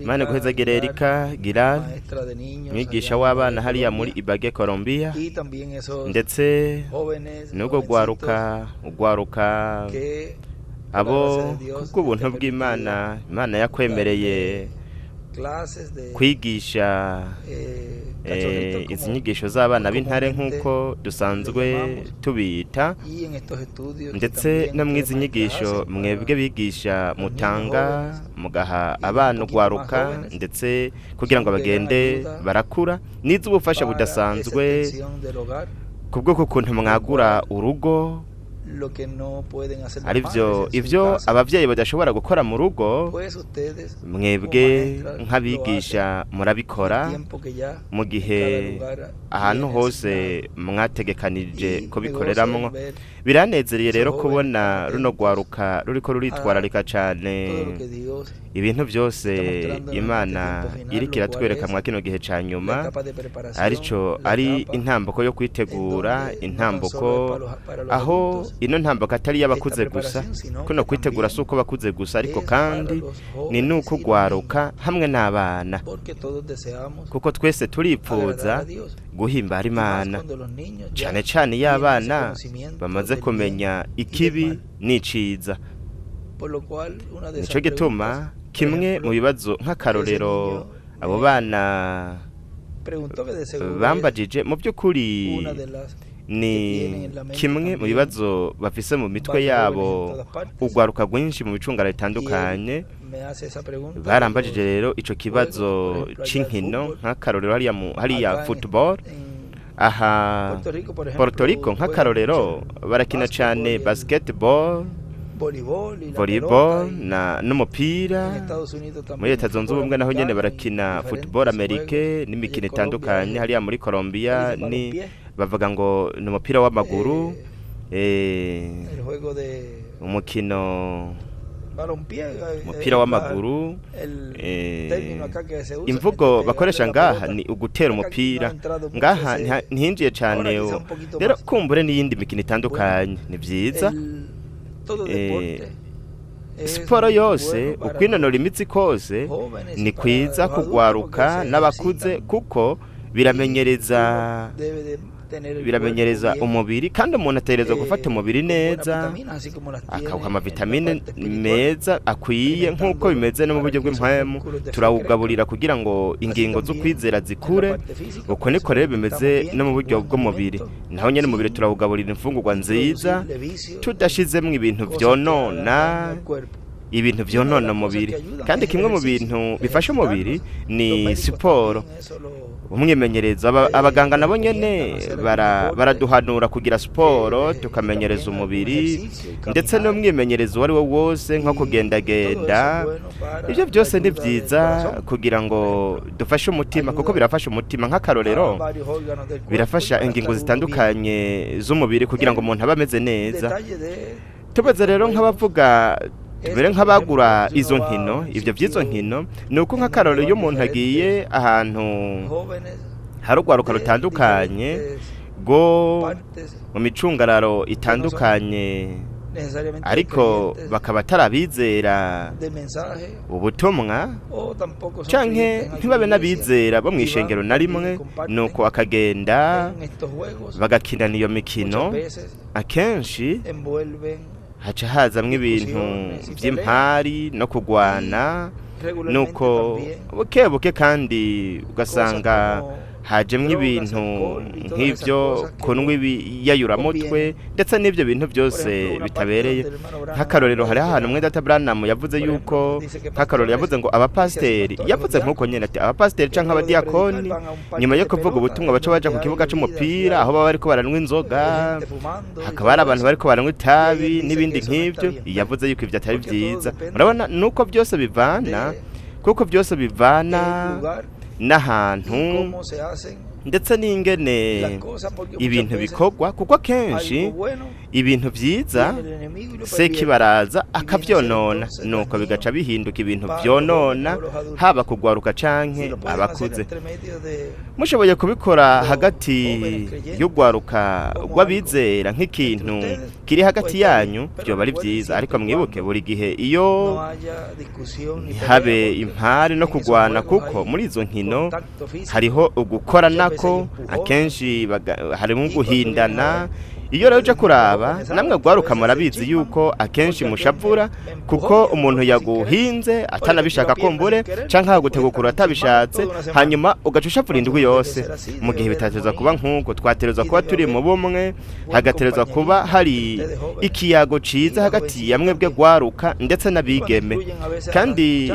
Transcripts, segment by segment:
Imana guhezagire Erika Giral, mwigisha w'abana hariya muri Ibage Colombia, ndetse n'ubwo ugwaruka abo kubw'ubuntu bw'Imana, Imana yakwemereye kwigisha izi nyigisho z'abana b'intare nk'uko dusanzwe tubita, ndetse no mw'izi nyigisho mwebwe bigisha mutanga mugaha abana ugwaruka ndetse kugira ngo bagende barakura n'iz'ubufasha budasanzwe kubwo kukuntu mwagura urugo arivyo ivyo abavyeyi badashobora gukora mu rugo, mwebwe nk'abigisha murabikora mu gihe ahantu hose mwategekanije ko bikoreramwo. Biranezereye rero kubona runo gwaruka ruriko ruritwararika cane ibintu byose Imana iriko iratwereka mwa kino gihe ca nyuma, ari intambuko yo kwitegura, intambuko aho ino ntambuko atari y'abakuze gusa, kuno kwitegura si uko bakuze gusa, ariko kandi ni nuko ugwaruka hamwe n'abana, kuko twese turipfuza guhimbara Imana, cane cane iyo abana bamaze kumenya ikibi n'iciza. Nico gituma kimwe mu bibazo nk'akarorero abo bana bambajije mu by'ukuri ni kimwe mu bibazo bafise mu mitwe yabo ugwaruka rwinshi mu bicungara bitandukanye. Barambajije rero ico kibazo c'inkino nk'akarorero hariya football. Aha Puerto Rico nk'akarorero barakina cane basketball, volleyball n'umupira. Muri Leta Zunze Ubumwe naho nyene barakina football amerike n'imikino itandukanye. Hariya muri Colombia ni bavuga ngo ni umupira w'amaguru, umukino umupira w'amaguru. Imvugo bakoresha ngaha ni ugutera umupira, ngaha ntihinjiye cane rero kumbure n'iyindi mikino itandukanye. Ni vyiza siporo yose ukwinonora imitsi kose ni kwiza kugwaruka n'abakuze, kuko biramenyereza umubiri, kandi umuntu ategerezwa gufata umubiri neza, akawuha amavitamine meza akwiye nk'uko bimeze no mu buryo bw'impwemu. Turawugaburira kugira ngo ingingo z'ukwizera zikure, uko niko rero bimeze no mu buryo bw'umubiri. Naho nyene umubiri turawugaburira imfungurwa nziza, tudashizemwo ibintu vyonona umubiri. Kandi kimwe mu bintu bifasha umubiri ni siporo, umwimenyerezo. Abaganga nabo nyene baraduhanura kugira siporo tukamenyereza umubiri, ndetse n'umwimenyerezo wari wo wose nko kugendagenda. Ivyo byose ni vyiza kugira ngo dufashe umutima, kuko birafasha umutima. Nk'akarorero birafasha ingingo zitandukanye z'umubiri kugira ngo umuntu abe ameze neza. Tubaze rero tubere nk'abagura izo nkino, ivyo vy'izo nkino ni uko nk'akarorero iyo umuntu agiye ahantu hari urwaruka rutandukanye rwo mu micungararo itandukanye, ariko bakaba atarabizera ubutumwa canke ntibabe n'abizera bo mw'ishengero na rimwe, nuko akagenda bagakinana iyo mikino. Akenshi haca hazamwo ibintu vy'impari no kugwana, nuko bukebuke kandi ugasanga hajemwo ibintu nk'ivyo kunywa ibiyayuramutwe, ndetse n'ivyo bintu byose bitabereye. Nk'akarorero hariho ahantu umwe Data Branham yavuze yuko, nk'akarorero yavuze ngo abapasiteri, yavuze nk'uko nyene ati abapasiteri canke abadiyakoni nyuma yo kuvuga ubutumwa baca baja ku kibuga c'umupira, aho baba bariko baranywa inzoga, hakaba hari abantu bariko baranywa itabi n'ibindi nk'ivyo. Yavuze yuko ivyo atari vyiza. Murabona nuko byose bivana, kuko byose bivana n'ahantu ndetse n'ingene ibintu bikorwa, kuko akenshi ibintu vyiza sekibaraza akavyonona, nuko bigaca bihinduka ibintu vyonona haba kugwaruka canke abakuze. Mushoboye kubikora hagati y'ugwaruka rw'abizera nk'ikintu kiri hagati yanyu, vyoba ari vyiza, ariko mwibuke buri gihe iyo habe impari no kugwana, kuko muri izo nkino hariho ugukoranako, akenshi harimo guhindana. Iyo rero uje kuraba namwe gwaruka murabizi yuko akenshi mushavura, kuko umuntu yaguhinze atanabishaka kumbure canke agutegukura atabishatse, hanyuma ugacushavura indwi yose. Mu gihe bitatereza kuba nk'uko, twatereza kuba turi mu bumwe, hagatereza kuba hari ikiyago ciza hagati ya mwebwe gwaruka ndetse n'abigeme, kandi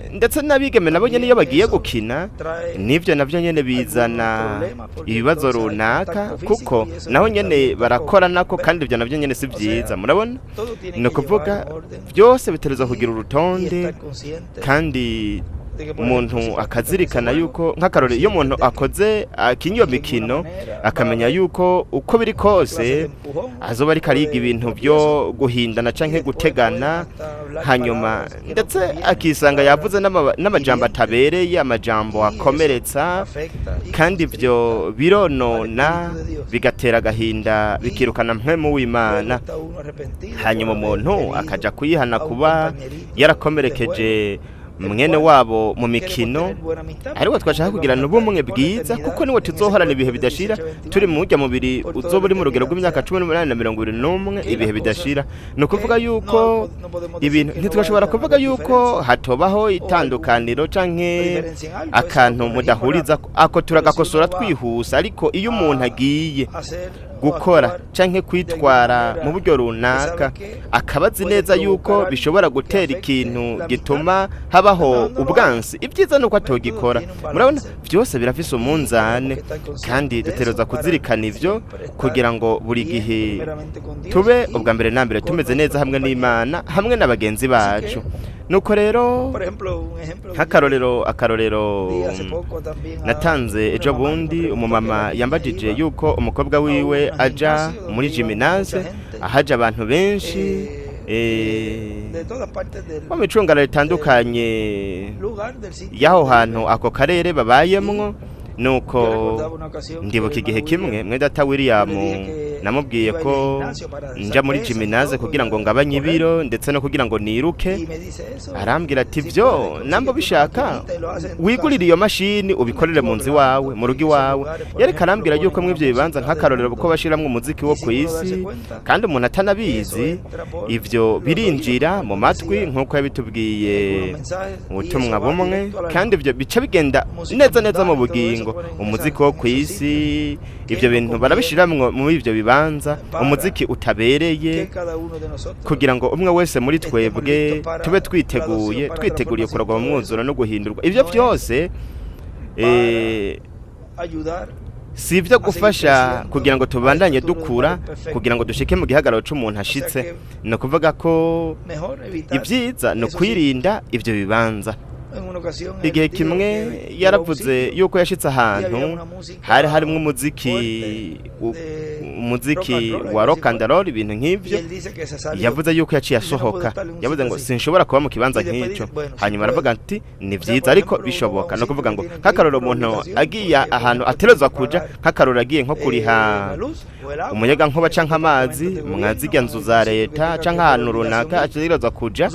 ndetse n'abigeme nabo nyene iyo bagiye gukina nivyo navyo nyene bizana ibibazo runaka, kuko naho nyene barakora nako, kandi ibyo navyo nyene si vyiza. Murabona, ni ukuvuga byose bitereza kugira urutonde, kandi umuntu akazirikana yuko nk'akarore iyo umuntu akoze akinyo mikino akamenya yuko uko biri kose azoba ari kariga ibintu byo guhindana canke gutegana, hanyuma ndetse akisanga yavuze n'amajambo atabereye, amajambo akomeretsa, kandi ibyo bironona bigatera agahinda, bikirukana mpwemu w'Imana, hanyuma umuntu akaja kuyihana kuba yarakomerekeje mwene wabo mu mikino. Ariko twashaka kugira n'ubumwe bwiza, kuko niwe tuzohorana ibihe bidashira, turi mu urya mubiri uzoba uri mu rugero rw'imyaka 18 na 21, ibihe bidashira. No kuvuga yuko ibintu ntitwashobora kuvuga yuko hatobaho itandukaniro canke akantu mudahuriza, ako turagakosora twihusa. Ariko iyo umuntu agiye gukora canke kwitwara mu buryo runaka, akabazi neza yuko bishobora gutera ikintu gituma habaho ubwansi, ibyiza nuko atogikora. Murabona byose birafise umunzane, kandi dutegerezwa kuzirikana ivyo kugira ngo buri gihe tube ubwa mbere na mbere tumeze neza hamwe n'Imana, hamwe n'abagenzi bacu. Nuko rero akarorero natanze ejo bundi, umumama yambajije yuko umukobwa wiwe aja muri gymnase, ahaja abantu benshi mu micungano itandukanye y'aho hantu ako karere babayemwo. Nuko ndibuka igihe kimwe mwedata William namubwiye ko nja muri gymnase kugira ngo ngabanye ibiro ndetse no kugira ngo niruke. Arambwira ati byo nambo bishaka wigurira iyo mashini ubikorere mu nzi wawe, mu rugi wawe. Yareka arambwira yuko mw'ivyo bibanza nk'akarorero uko bashiramwe umuziki wo kwisi, kandi umuntu atanabizi ivyo birinjira mu matwi nk'uko yabitubwiye ubutumwa bumwe, kandi ivyo bica bigenda neza neza mu bugingo. Umuziki wo kwisi ivyo bintu barabishiramwe mu ivyo bibanza, umuziki utabereye, kugira ngo umwe wese muri twebwe tube twiteguriye kuragwa mu mwuzuro no guhindurwa. Ivyo vyose si ibyo gufasha kugira ngo tubandanye dukura, kugira ngo dushike mu gihagararo c'umuntu ashitse. No kuvuga ko ibyiza no kwirinda ivyo bibanza. Igihe kimwe yaravuze yuko yashitse ahantu hari harimwo umuziki wa rock and roll, ibintu nk'ivyo. Yavuze yuko yaciye asohoka, yavuze ngo sinshobora kuba mu kibanza nk'icyo. Hanyuma aravuga ati ni vyiza ariko bishoboka. No kuvuga ngo nk'akaroro umuntu agiye ahantu aterezwa kuja, nk'akaroro agiye nko kuriha umuyaga nkuba canke amazi, mwazirya nzu za leta canke ahantu runaka aterezwa kuja,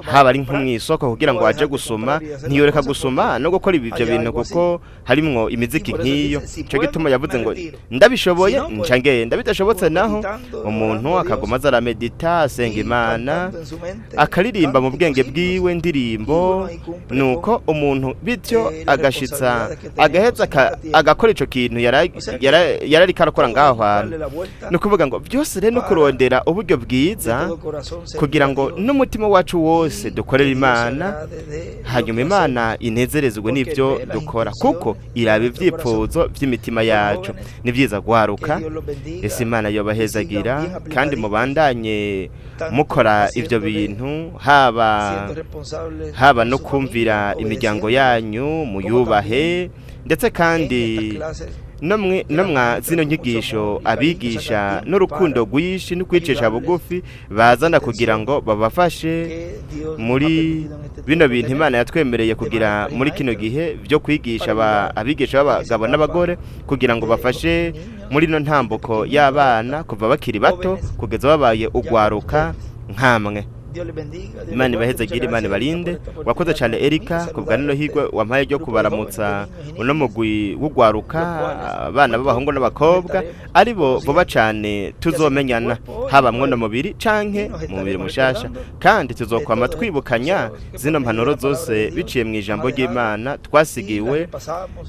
haba ari nko mw'isoko kugira ngo aje gusoma, ntiyoreka gusoma no gukora ibyo bintu kuko harimwo imiziki nk'iyo. Cyo gituma yavuze ngo ndabishoboye nca ngenda, bidashobotse naho umuntu akagoma azara medita, asenga Imana, akaririmba mu bwenge bwiwe ndirimbo. Nuko umuntu bityo agashitsa agaheza agakora ico kintu yarari karakora ngaho hantu. No kuvuga ngo byose rero no kurondera uburyo bwiza kugira ngo n'umutima wacu wose dukorera Imana, hanyuma Imana inezerezwe n'ivyo dukora, kuko iraba ivyipfuzo vy'imitima yacu. Ni vyiza gwaruka, ese Imana yobahezagira, kandi mubandanye mukora ivyo bintu, haba no kumvira imiryango yanyu, muyubahe, ndetse kandi no mwa zino nyigisho abigisha n'urukundo rwinshi no kwicisha bugufi bazana kugira ngo babafashe muri bino bintu Imana yatwemereye kugira muri kino gihe byo kwigisha abigisha b'abagabo n'abagore kugira ngo bafashe muri no ntambuko y'abana kuva bakiri bato kugeza babaye ugwaruka nkamwe. Imana ibahezagire, Imana ibarinde. Wakoze cyane Erika kubwa nino higwe wampaye ryo kubaramutsa uno mugwi w'ugwaruka abana b'abahungu n'abakobwa aribo vuba cyane tuzomenyana haba mwono mubiri canke mu mubiri mushasha, kandi tuzokwama twibukanya zino mpanuro zose biciye mu ijambo ry'Imana twasigiwe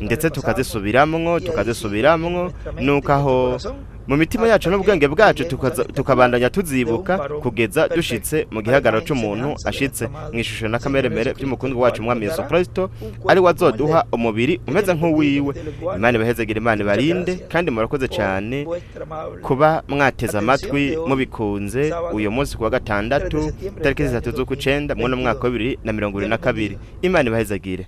ndetse tukazisubiramwo nuko aho mu mitima yacu n'ubwenge bwacu tukabandanya tuzibuka kugeza dushitse mu gihagararo c'umuntu ashitse mu ishusho na kameremere by'umukundwa wacu Mwami Yesu Kristo ari wazoduha umubiri umeze nk'uwiwe. Imana ibahezagire, Imana ibarinde, kandi murakoze cyane kuba mwateze amatwi mubikunze uyu munsi kuwa gatandatu tariki 3 z'ukwicenda mu mwaka wa 2022. Imana ibahezagire.